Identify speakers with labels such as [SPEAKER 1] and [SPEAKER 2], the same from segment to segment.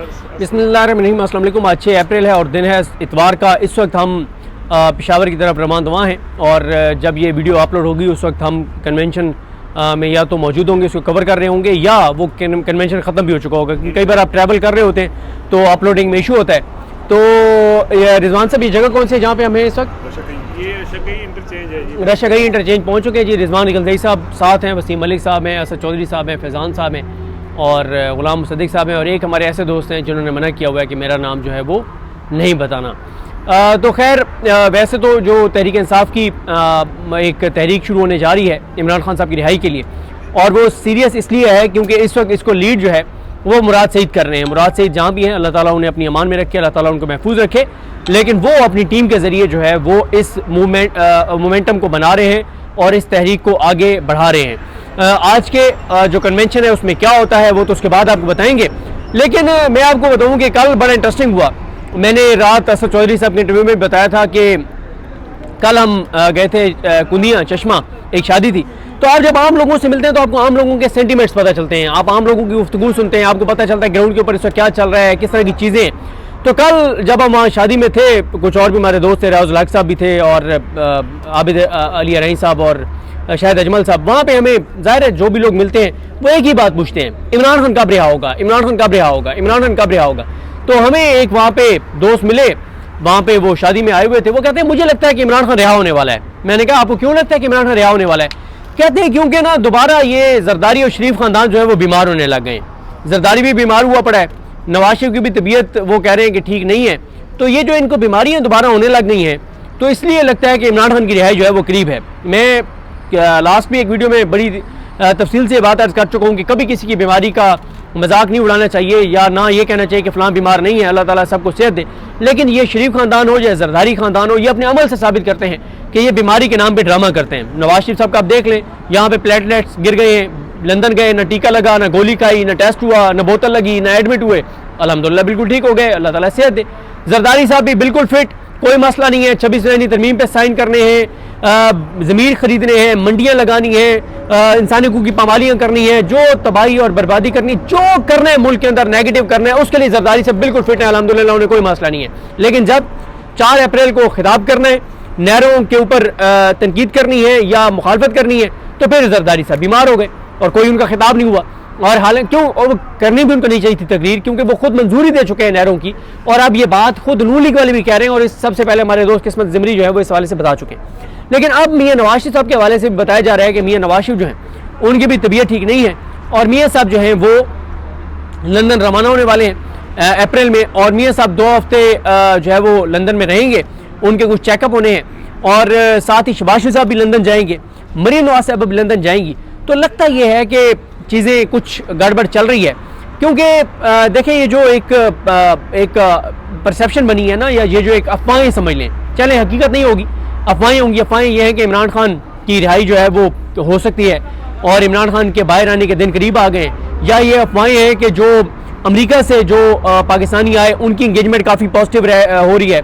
[SPEAKER 1] बिस्मिल्लाहिर्रहमानिर्रहीम। अस्सलाम वालेकुम। आज 6 अप्रैल है और दिन है इतवार का। इस वक्त हम पेशावर की तरफ रवाना हैं और जब ये वीडियो अपलोड होगी उस वक्त हम कन्वेंशन में या तो मौजूद होंगे, उसको कवर कर रहे होंगे, या वो कन्वेंशन ख़त्म भी हो चुका होगा। कई बार आप ट्रैवल कर रहे होते हैं तो अपलोडिंग में इशू होता है। तो रिजवान साहब, ये जगह कौन सी है जहाँ पे हम हैं इस वक्त?
[SPEAKER 2] ये रशागई इंटरचेंज है जी।
[SPEAKER 1] रशागई इंटरचेंज पहुँच चुके हैं जी। रिजवान निकलदई साहब साथ हैं, वसीम मलिक साहब हैं, असद चौधरी साहब हैं, फैज़ान साहब हैं और ग़ुलाम मुसद्दिक़ साहब हैं, और एक हमारे ऐसे दोस्त हैं जिन्होंने मना किया हुआ है कि मेरा नाम जो है वो नहीं बताना। तो खैर, वैसे तो जो तहरीक इंसाफ की एक तहरीक शुरू होने जा रही है इमरान खान साहब की रिहाई के लिए, और वो सीरियस इसलिए है क्योंकि इस वक्त इसको लीड जो है वो मुराद सईद कर रहे हैं। मुराद सईद जहाँ भी हैं, अल्लाह ताला उन्हें अपनी अमान में रखे, अल्लाह ताला उनको महफूज रखे, लेकिन वो अपनी टीम के ज़रिए जो है वो इस मोमेंटम को बना रहे हैं और इस तहरीक को आगे बढ़ा रहे हैं। आज के जो कन्वेंशन है उसमें क्या होता है वो तो उसके बाद आपको बताएंगे, लेकिन मैं आपको बताऊं कि कल बड़ा इंटरेस्टिंग हुआ। मैंने रात असद चौधरी साहब के इंटरव्यू में बताया था कि कल हम गए थे कुंदिया चश्मा, एक शादी थी। तो आप जब आम लोगों से मिलते हैं तो आपको आम लोगों के सेंटिमेंट्स पता चलते हैं, आप आम लोगों की गुफ्तगू सुनते हैं, आपको पता चलता है ग्राउंड के ऊपर इस वक्त क्या चल रहा है, किस तरह की चीज़ें। तो कल जब हम वहाँ शादी में थे, कुछ और भी हमारे दोस्त थे, राउज़ लाक साहब भी थे और आबिद अली रही साहब और शाहिद अजमल साहब। वहाँ पे हमें ज़ाहिर है जो भी लोग मिलते हैं वो एक ही बात पूछते हैं, इमरान खान कब रिहा होगा, इमरान खान कब रिहा होगा, इमरान खान कब रिहा होगा। तो हमें एक वहाँ पे दोस्त मिले, वहाँ पे वो शादी में आए हुए थे, वो कहते हैं मुझे लगता है कि इमरान खान रिहा होने वाला है। मैंने कहा आपको क्यों लगता है कि इमरान खान रिहा होने वाला है? कहते हैं क्योंकि ना दोबारा ये जरदारी और शरीफ खानदान जो है वो बीमार होने लग गए। जरदारी भी बीमार हुआ पड़ा है, नवाज शरीफ की भी तबीयत वो कह रहे हैं कि ठीक नहीं है। तो ये जो इनको बीमारियाँ दोबारा होने लग गई हैं, तो इसलिए लगता है कि इमरान खान की रिहाई जो है वो करीब है। मैं लास्ट में एक वीडियो में बड़ी तफसील से बात अर्ज कर चुका हूँ कि कभी किसी की बीमारी का मजाक नहीं उड़ाना चाहिए, या ना ये कहना चाहिए कि फ़लाँ बीमार नहीं है, अल्लाह ताला सबको सेहत दे। लेकिन ये शरीफ खानदान हो या जरदारी खानदान हो, ये अपने अमल से साबित करते हैं कि ये बीमारी के नाम पे ड्रामा करते हैं। नवाज शरीफ साहब का आप देख लें, यहाँ पे प्लेटलेट्स गिर गए हैं, लंदन गए, न टीका लगा, न गोली खाई, न टेस्ट हुआ, न बोतल लगी, न एडमिट हुए, अल्हम्दुलिल्लाह बिल्कुल ठीक हो गए, अल्लाह ताला सेहत दे। जरदारी साहब भी बिल्कुल फिट, कोई मसला नहीं है, 26 नई तरमीम पे साइन करने हैं, ज़मीर खरीदने हैं, मंडियाँ लगानी हैं, इंसानी हकूक़ की पामालियाँ करनी है, जो तबाही और बर्बादी करनी, जो करना है मुल्क के अंदर नेगेटिव करना है, उसके लिए जरदारी से बिल्कुल फिट है, अल्हम्दुलिल्लाह उन्हें कोई मसला नहीं है। लेकिन जब 4 अप्रैल को खिताब करना है, नहरों के ऊपर तनकीद करनी है या मुखालफत करनी है, तो फिर जरदारी साहब बीमार हो गए और कोई उनका खिताब नहीं हुआ। और हालांकि क्यों, और करनी भी उनको नहीं चाहिए थी तकरीर, क्योंकि वो खुद मंजूरी दे चुके हैं नहरों की, और अब ये बात खुद नून लीग वाले भी कह रहे हैं, और इस सबसे पहले हमारे दोस्त किस्मत ज़िमरी जो है वो इस हवाले से बता चुके हैं। लेकिन अब मियाँ नवाज शरीफ साहब के हवाले से बताया जा रहा है कि मियाँ नवाज शरीफ जो हैं उनकी भी तबीयत ठीक नहीं है, और मियाँ साहब जो हैं वो लंदन रवाना होने वाले हैं अप्रैल में, और मियाँ साहब 2 हफ्ते जो है वो लंदन में रहेंगे, उनके कुछ चेकअप होने हैं, और साथ ही शहबाज शरीफ साहब भी लंदन जाएंगे, मरीम नवाज साहब भी लंदन जाएंगी। तो लगता ये है कि चीज़ें कुछ गड़बड़ चल रही है, क्योंकि देखें ये जो एक परसेप्शन बनी है ना, या ये जो एक अफवाहें समझ लें, चलें हकीकत नहीं होगी, अफवाहें होंगी। अफवाहें ये हैं कि इमरान खान की रिहाई जो है वो हो सकती है और इमरान खान के बाहर आने के दिन करीब आ गए, या ये अफवाहें हैं कि जो अमेरिका से जो पाकिस्तानी आए उनकी इंगेजमेंट काफ़ी पॉजिटिव हो रही है।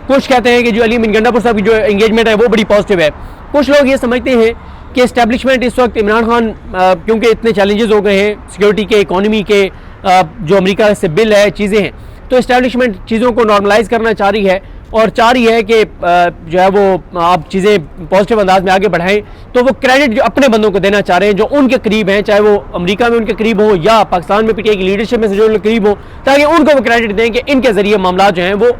[SPEAKER 1] कुछ कहते हैं कि जो अली अमीन गंडापुर साहब की जो इंगेजमेंट है वो बड़ी पॉजिटिव है। कुछ लोग ये समझते हैं कि इस्टेब्लिशमेंट इस वक्त इमरान खान क्योंकि इतने चैलेंजेस हो गए हैं सिक्योरिटी के, इकॉनमी के, जो अमेरिका से बिल है, चीज़ें हैं, तो इस्टेब्लिशमेंट चीज़ों को नॉर्मलाइज करना चाह रही है और चाह रही है कि जो है वो आप चीज़ें पॉजिटिव अंदाज में आगे बढ़ाएं। तो वो क्रेडिट जो अपने बंदों को देना चाह रहे हैं जो उनके करीब हैं, चाहे वो अमेरिका में उनके करीब हो या पाकिस्तान में पीटीआई की लीडरशिप में से जो उनके करीब हो, ताकि उनको वो क्रेडिट दें कि इनके ज़रिए मामला जो हैं वो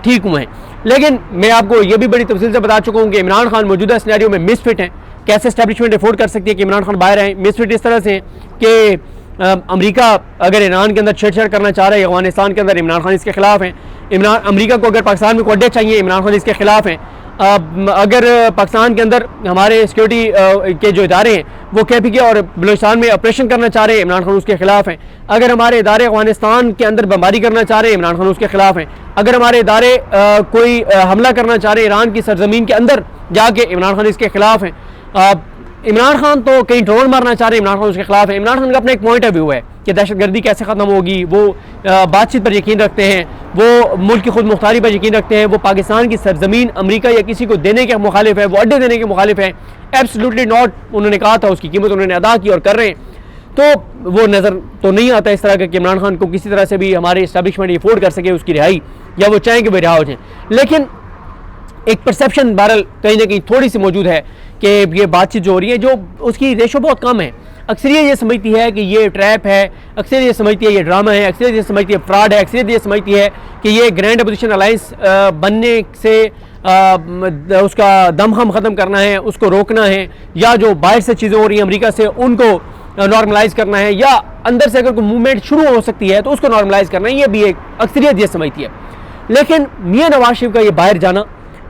[SPEAKER 1] ठीक हुए हैं। लेकिन मैं आपको ये भी बड़ी तफसील से बता चुका हूँ कि इमरान खान मौजूदा सिनेरियो में मिसफिट हैं। कैसे एस्टेब्लिशमेंट अफोर्ड कर सकती है कि इमरान खान बाहर आए? मिसफिट इस तरह से कि अमेरिका अगर ईरान के अंदर छेड़छाड़ करना चाह रहा है, अफगानिस्तान के अंदर, इमरान खान इसके खिलाफ हैं। अमेरिका को अगर पाकिस्तान में कोई अड्डे चाहिए, इमरान खान इसके खिलाफ हैं। अगर पाकिस्तान के अंदर हमारे सिक्योरिटी के जो इदारे हैं वो KPK और बलूचिस्तान में ऑपरेशन करना चाह रहे हैं, इमरान खान उसके खिलाफ हैं। अगर हमारे इदारे अफगानिस्तान के अंदर बमबारी करना चाह रहे हैं, इमरान खान उसके खिलाफ हैं। अगर हमारे इदारे कोई हमला करना चाह रहे हैं ईरान की सरजमीन के अंदर जाके, इमरान खान इसके खिलाफ हैं। इमरान खान तो कहीं ड्रोन मारना चाह रहे हैं, इमरान खान उसके खिलाफ है। इमरान खान का अपना एक पॉइंट ऑफ व्यू है कि दहशतगर्दी कैसे ख़त्म होगी, वो बातचीत पर यकीन रखते हैं, वो मुल्क की खुद मुख्तारी पर यकीन रखते हैं, वो पाकिस्तान की सरजमीन अमेरिका या किसी को देने के मुखालिफ है, वो अड्डे देने के मुखालिफ है। एब्सोल्युटली नॉट, उन्होंने कहा था, उसकी कीमत उन्होंने अदा की और कर रहे हैं। तो वो नज़र तो नहीं आता इस तरह का कि इमरान खान को किसी तरह से भी हमारे इस्टेब्लिशमेंट अफोर्ड कर सके उसकी रिहाई, या वो चाहें कि वो रिहा हो जाए। लेकिन एक परसेप्शन बहरहाल कहीं ना कहीं थोड़ी सी मौजूद है कि ये बातचीत जो हो रही है, जो उसकी रेशो बहुत कम है। अक्सरियत ये समझती है कि ये ट्रैप है, अक्सरियत ये समझती है ये ड्रामा है, अक्सरियत ये समझती है फ्रॉड है, अक्सरियत ये समझती है कि ये ग्रैंड अपोजिशन अलायंस बनने से उसका दम हम ख़त्म करना है, उसको रोकना है, या जो बाहर से चीज़ें हो रही हैं अमेरिका से उनको नॉर्मलाइज करना है, या अंदर से अगर कोई मूवमेंट शुरू हो सकती है तो उसको नॉर्मलाइज करना है। ये भी एक अक्सरियत ये समझती है। लेकिन मियां नवाज शरीफ का ये बाहर जाना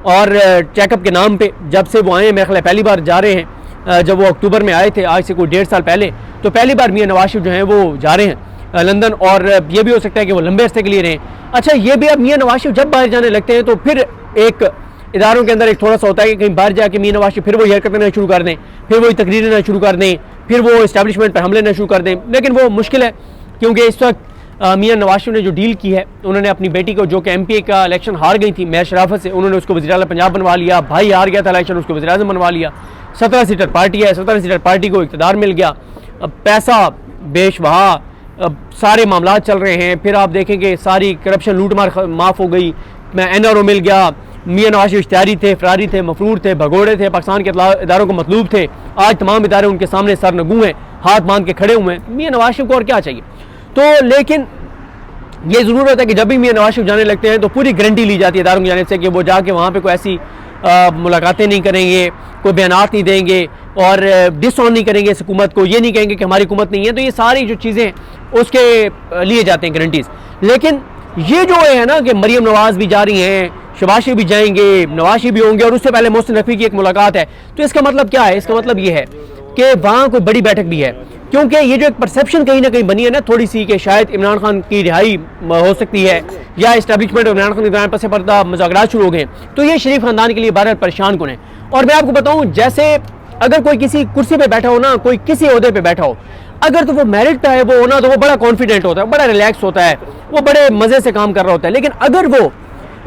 [SPEAKER 1] और चेकअप के नाम पे जब से वो आए हैं, मेरे ख्याल पहली बार जा रहे हैं, जब वो अक्टूबर में आए थे आज से कोई 1.5 साल पहले, तो पहली बार मियां नवाज शरीफ जो हैं वो जा रहे हैं लंदन, और ये भी हो सकता है कि वो लंबे अरसे के लिए रहें। अच्छा, ये भी अब मियां नवाज शरीफ जब बाहर जाने लगते हैं तो फिर एक इदारों के अंदर एक थोड़ा सा होता है कि कहीं बाहर जाके मियां नवाज शरीफ फिर वही हरकतें ना शुरू कर दें, फिर वही तकरीरें ना शुरू कर दें, फिर वो इस्टेब्लिशमेंट पर हमले ना शुरू कर दें। लेकिन वो मुश्किल है, क्योंकि इस वक्त मियां नवाज शरीफ ने जो डील की है, उन्होंने अपनी बेटी को, जो कि MP का इलेक्शन हार गई थी महज शराफत से, उन्होंने उसको वज़ीर-ए-आला पंजाब बनवा लिया। भाई हार गया था इलेक्शन, उसको वज़ीर-ए-आज़म बनवा लिया। 17 सीटर पार्टी है, 17 सीटर पार्टी को इक़्तिदार मिल गया, अब पैसा बेशबहा, अब सारे मामला चल रहे हैं। फिर आप देखेंगे सारी करप्शन लूट मार माफ़ हो गई, NRO मिल गया। मियां नवाज शरीफ इश्तिहारी थे, फरारी थे, मफरूर थे, भगोड़े थे, पाकिस्तान के इदारों को मतलूब थे। आज तमाम इदारे उनके सामने सरनगू हैं, हाथ बांध के खड़े हुए हैं। मियां नवाज शरीफ को और क्या चाहिए? तो लेकिन ये ज़रूरत है कि जब भी मियां नवाज शरीफ जाने लगते हैं तो पूरी गारंटी ली जाती है इदारों की जानिब से कि वो जाके वहाँ पे कोई ऐसी मुलाकातें नहीं करेंगे, कोई बयानात नहीं देंगे और डिसऑन नहीं करेंगे इस हुकूमत को, ये नहीं कहेंगे कि हमारी हुकूमत नहीं है। तो ये सारी जो चीज़ें उसके लिए जाते हैं गारंटीज़। लेकिन ये जो है ना कि मरीम नवाज भी जा रही हैं, शहबाज शरीफ भी जाएंगे, नवाज शरीफ भी होंगे, और उससे पहले मोहसिन नकवी की एक मुलाकात है, तो इसका मतलब क्या है? इसका मतलब ये है कि वहाँ कोई बड़ी बैठक भी है। क्योंकि ये जो एक परसेप्शन कहीं ना कहीं बनी है ना थोड़ी सी, कि शायद इमरान खान की रिहाई हो सकती है, या इस्टेब्लिशमेंट और इमरान खान के दरमियान पसे पर्दा मुज़ाकरात शुरू हो गए, तो ये शरीफ खानदान के लिए बहरहाल परेशान कुन है। और मैं आपको बताऊँ, जैसे अगर कोई किसी कुर्सी पर बैठा हो ना, कोई किसी ओहदे पर बैठा हो, अगर तो वो मेरिट पे है वो ना, तो वो बड़ा कॉन्फिडेंट होता है, बड़ा रिलैक्स होता है, वो बड़े मज़े से काम कर रहा होता है। लेकिन अगर वो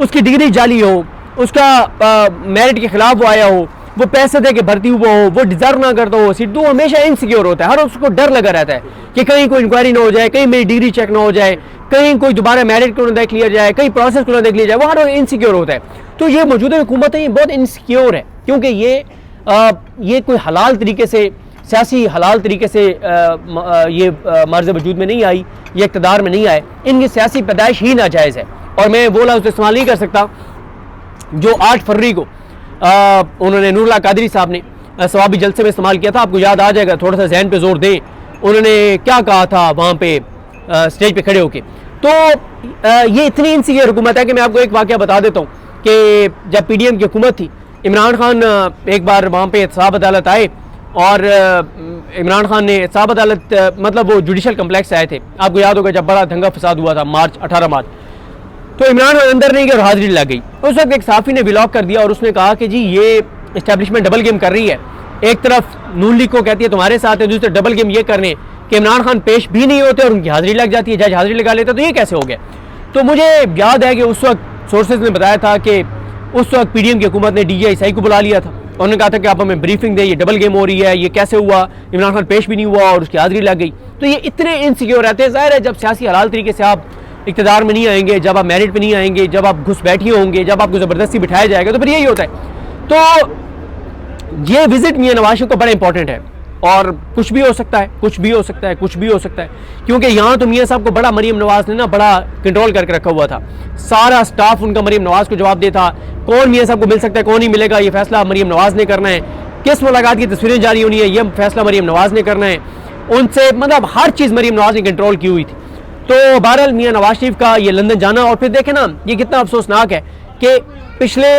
[SPEAKER 1] उसकी डिग्री जाली हो, उसका मेरिट के खिलाफ वो आया हो, वो पैसे दे के भर्ती हुआ हो, वो डिजर्व ना करता हो सीट, तो वो हमेशा इनसिक्योर होता है। हर उसको डर लगा रहता है कि कहीं कोई इंक्वायरी ना हो जाए, कहीं मेरी डिग्री चेक ना हो जाए, कहीं कोई दोबारा मेरिट को ना देख लिया जाए, कहीं प्रोसेस को ना देख लिया जाए, वो हर इनसिक्योर होता है। तो ये मौजूदा हुकूमत है, ये बहुत इनसिक्योर है, क्योंकि ये कोई हलाल तरीके से, सियासी हलाल तरीके से ये मर्ज वजूद में नहीं आई, ये इक़्तिदार में नहीं आए, इनकी सियासी पैदाइश ही नाजायज़ है। और मैं वो लफ्ज़ इस्तेमाल नहीं कर सकता जो 8 फरवरी को उन्होंने नूरुल्लाह कादरी साहब ने सवाबी जलसे में इस्तेमाल किया था। आपको याद आ जाएगा, थोड़ा सा जहन पे जोर दें, उन्होंने क्या कहा था वहाँ पे स्टेज पे खड़े होके। तो ये इतनी इनसिक्योर हुकूमत है कि मैं आपको एक वाक़या बता देता हूँ कि जब PDM की हुकूमत थी, इमरान खान एक बार वहाँ पे एहतसाब अदालत आए, और इमरान खान ने एहतसाब अदालत मतलब वो जुडिशल कम्प्लेक्स आए थे। आपको याद होगा जब बड़ा दंगा फसाद हुआ था 18 मार्च, तो इमरान खान अंदर नहीं गए और हाजिरी लग गई। उस वक्त एक साफ़ी ने ब्लॉग कर दिया और उसने कहा कि जी ये इस्टेब्लिशमेंट डबल गेम कर रही है, एक तरफ नून लीग को कहती है तुम्हारे साथ है, दूसरी तरफ डबल गेम ये करने कि इमरान खान पेश भी नहीं होते और उनकी हाजिरी लग जाती है, जज हाजिरी लगा लेता, तो ये कैसे हो गया? तो मुझे याद है कि उस वक्त सोर्सेज ने बताया था कि उस वक्त PDM की हुकूमत ने DGI को बुला लिया था, उन्होंने कहा था कि आप हमें ब्रीफिंग दें, ये डबल गेम हो रही है, ये कैसे हुआ, इमरान खान पेश भी नहीं हुआ और उसकी हाजिरी लग गई। तो ये इतने इनसिक्योर रहते हैं। ज़ाहिर है जब सियासी हलाल तरीके से आप इक़्तिदार में नहीं आएंगे, जब आप मेरिट पे नहीं आएंगे, जब आप घुसपैठिए होंगे, जब आपको ज़बरदस्ती बिठाया जाएगा, तो फिर यही होता है। तो ये विजिट मियां नवाज शरीफ को बड़ा इंपॉर्टेंट है, और कुछ भी हो सकता है, कुछ भी हो सकता है, कुछ भी हो सकता है, क्योंकि यहाँ तो मियां साहब को बड़ा मरीम नवाज ने ना बड़ा कंट्रोल करके रखा हुआ था। सारा स्टाफ उनका मरीम नवाज को जवाब देता, कौन मियां साहब को मिल सकता है, कौन नहीं मिलेगा, ये फैसला मरीम नवाज ने करना है, किस मुलाकात की तस्वीरें जारी होनी है, ये फैसला मरीम नवाज ने करना है, उनसे मतलब हर चीज़ मरीम नवाज ने कंट्रोल की हुई थी। तो बहरहाल मियां नवाज शरीफ का ये लंदन जाना, और फिर देखें ना ये कितना अफसोसनाक है कि पिछले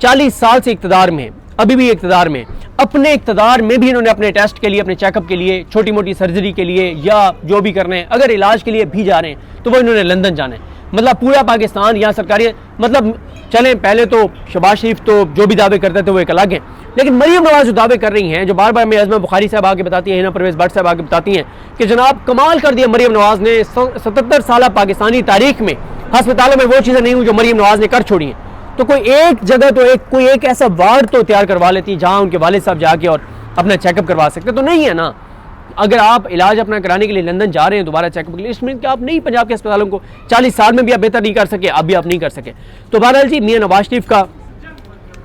[SPEAKER 1] 40 साल से इक़्तिदार में, अभी भी इक़्तिदार में, अपने इक़्तिदार में भी इन्होंने अपने टेस्ट के लिए, अपने चेकअप के लिए, छोटी मोटी सर्जरी के लिए या जो भी करने हैं, अगर इलाज के लिए भी जा रहे हैं तो वो इन्होंने लंदन जाना है। मतलब पूरा पाकिस्तान यहाँ सरकारी, मतलब चलें पहले तो शहबाज शरीफ तो जो भी दावे करते थे वो एक अलग है, लेकिन मरीम नवाज जो दावे कर रही हैं, जो बार बार अज़मा बुखारी साहब आके बताती हैं, हिना परवेज़ भट्ट साहब आके बताती हैं कि जनाब कमाल कर दिया मरीम नवाज ने, 77 साल पाकिस्तानी तारीख में हस्पतालों में वो चीज़ें नहीं हुई जो मरीम नवाज ने कर छोड़ी हैं। तो कोई एक जगह तो कोई एक ऐसा वार्ड तो तैयार करवा लेती जहाँ उनके वालिद साहब जाके और अपना चेकअप करवा सकते, तो नहीं है ना। अगर आप इलाज अपना कराने के लिए लंदन जा रहे हैं दोबारा चेकअप के लिए, इसमें कि आप नहीं पंजाब के अस्पतालों को 40 साल में भी आप बेहतर नहीं कर सके, अब भी आप नहीं कर सके। तो बहरहाल जी मियां नवाज शरीफ का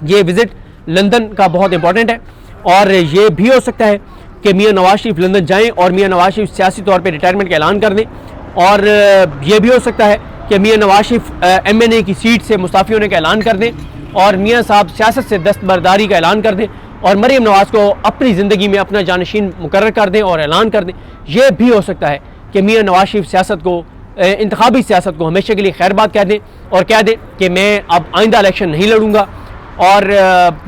[SPEAKER 1] ये विजिट लंदन का बहुत इंपॉर्टेंट है, और ये भी हो सकता है कि मियां नवाज शरीफ लंदन जाएं और मियां नवाज शरीफ सियासी तौर पे रिटायरमेंट का ऐलान कर दें, और ये भी हो सकता है कि मियां नवाज शरीफ MNA की सीट से मुस्ताफ़ी होने का ऐलान कर दें और मियां साहब सियासत से दस्तबरदारी का ऐलान कर दें और मरीम नवाज को अपनी ज़िंदगी में अपना जानशीन मुकर्रर कर दें और ऐलान कर दें। यह भी हो सकता है कि मियां नवाज शरीफ सियासत को, इंतखाबी सियासत को हमेशा के लिए खैरबाद कह दें और कह दें कि मैं अब आइंदा इलेक्शन नहीं लड़ूंगा और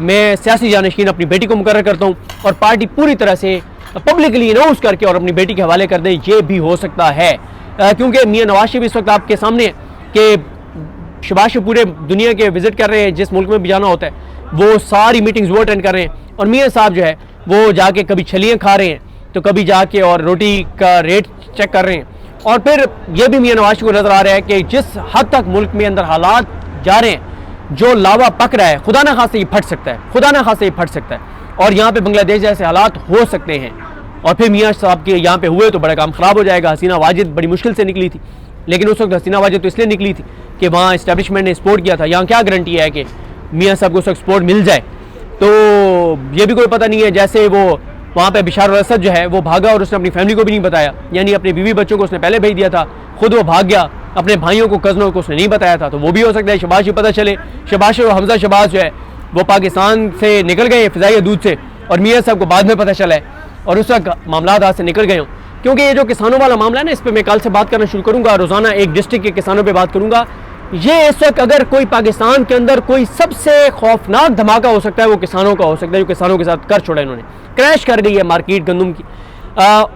[SPEAKER 1] मैं सियासी जानशीन अपनी बेटी को मुकर्रर करता हूँ, और पार्टी पूरी तरह से पब्लिकली अनाउंस करके और अपनी बेटी के हवाले कर दें। ये भी हो सकता है क्योंकि मियां नवाज शरीफ इस वक्त आपके सामने कि शहबाज शरीफ पूरे दुनिया के विजिट कर रहे हैं, जिस मुल्क में भी जाना होता है वो सारी मीटिंग्स वो अटेंड कर रहे हैं, और मियां साहब जो है वो जाके कभी छलियाँ खा रहे हैं तो कभी जाके और रोटी का रेट चेक कर रहे हैं, और फिर ये भी मियां नवाज शरीफ को नजर आ रहा है कि जिस हद तक मुल्क में अंदर हालात जा रहे हैं, जो लावा पक रहा है, खुदा ना खास्ते ये फट सकता है, खुदा ना खास्ते ये फट सकता है, और यहाँ पे बांग्लादेश जैसे हालात हो सकते हैं। और फिर मियां साहब के यहाँ पे हुए तो बड़ा काम ख़राब हो जाएगा। हसीना वाजिद बड़ी मुश्किल से निकली थी, लेकिन उस वक्त हसीना वाजिद तो इसलिए निकली थी कि वहाँ इस्टेब्लिशमेंट ने सपोर्ट किया था। यहाँ क्या गारंटी है कि मियां साहब को उस वक्त सपोर्ट मिल जाए, तो ये भी कोई पता नहीं है। जैसे वो वहाँ पे बशार अल-असद जो है वो भागा और उसने अपनी फैमिली को भी नहीं बताया, यानी अपने बीवी बच्चों को उसने पहले भेज दिया था, खुद वो भाग गया, अपने भाइयों को, कज़नों को उसने नहीं बताया था। तो वो भी हो सकता है शहबाज शरीफ पता चले, शहबाज शरीफ हमजा शहबाज जो है वो पाकिस्तान से निकल गए फ़िज़ाई हदूद से, और मियां साहब को बाद में पता चला है और उस वक्त मामला हाथ से निकल गए हों। क्योंकि ये जो किसानों वाला मामला है ना, इस पर मैं कल से बात करना शुरू करूँगा, रोज़ाना एक डिस्ट्रिक्ट के किसानों पर बात करूँगा। ये इस वक्त अगर कोई पाकिस्तान के अंदर कोई सबसे खौफनाक धमाका हो सकता है वो किसानों का हो सकता है, जो किसानों के साथ कर छोड़ा इन्होंने। क्रैश कर गई है मार्केट गंदम की,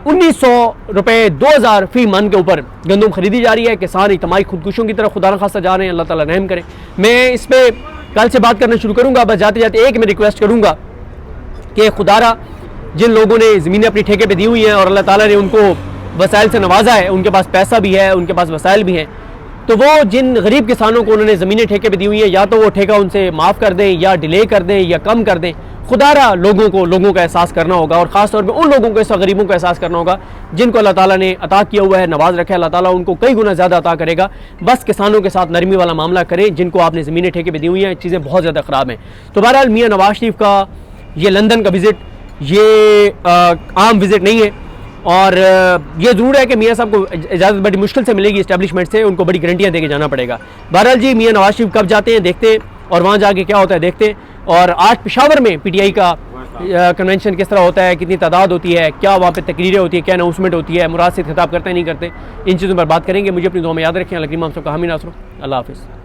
[SPEAKER 1] 1900 रुपये 2000 फी मन के ऊपर गंदम खरीदी जा रही है। किसान इज्तिमाई खुदकुशियों की तरफ खुदा न खास्ता जा रहे हैं, अल्लाह ताला रहम करे। मैं इस पर कल से बात करना शुरू करूँगा। बस जाते जाते एक मैं रिक्वेस्ट करूँगा कि खुदारा जिन लोगों ने ज़मीनें अपनी ठेके पे दी हुई हैं और अल्लाह ताला ने उनको वसाइल से नवाजा है, उनके पास पैसा भी है, उनके पास वसाइल भी हैं, तो वो जिन गरीब किसानों को उन्होंने ज़मीनें ठेके पे दी हुई हैं, या तो वो ठेका उनसे माफ़ कर दें या डिले कर दें या कम कर दें। खुदारा लोगों का एहसास करना होगा, और ख़ास तौर पे उन लोगों को, ऐसा गरीबों का एहसास करना होगा जिनको अल्लाह ताला ने अता किया हुआ है, नवाज रखा है। अल्लाह ताला उनको कई गुना ज़्यादा अता करेगा। बस किसानों के साथ नरमी वाला मामला करें जिनको आपने ज़मीनें ठेके पे दी हुई हैं, चीज़ें बहुत ज़्यादा ख़राब हैं। तो बहरहाल मियां नवाज शरीफ का ये लंदन का विज़िट ये आम विज़िट नहीं है, और ये ज़रूर है कि मियां साहब को इजाज़त बड़ी मुश्किल से मिलेगी इस्टेब्लिशमेंट से, उनको बड़ी गारंटियाँ दे के जाना पड़ेगा। बहरहाल जी मियां नवाज शरीफ कब जाते हैं देखते हैं, और वहाँ जाके क्या होता है देखते हैं। और आज पेशावर में PTI का कन्वेंशन किस तरह होता है, कितनी तादाद होती है, क्या वहाँ पे तकरीरें होती है, क्या अनाउंसमेंट होती है, मुराद से खिताब करते हैं नहीं करते, इन चीज़ों पर बात करेंगे। मुझे अपनी दुआ में याद रखें। अल्लाह हम सबका हामी नासरो। अल्लाह हाफ़िज़।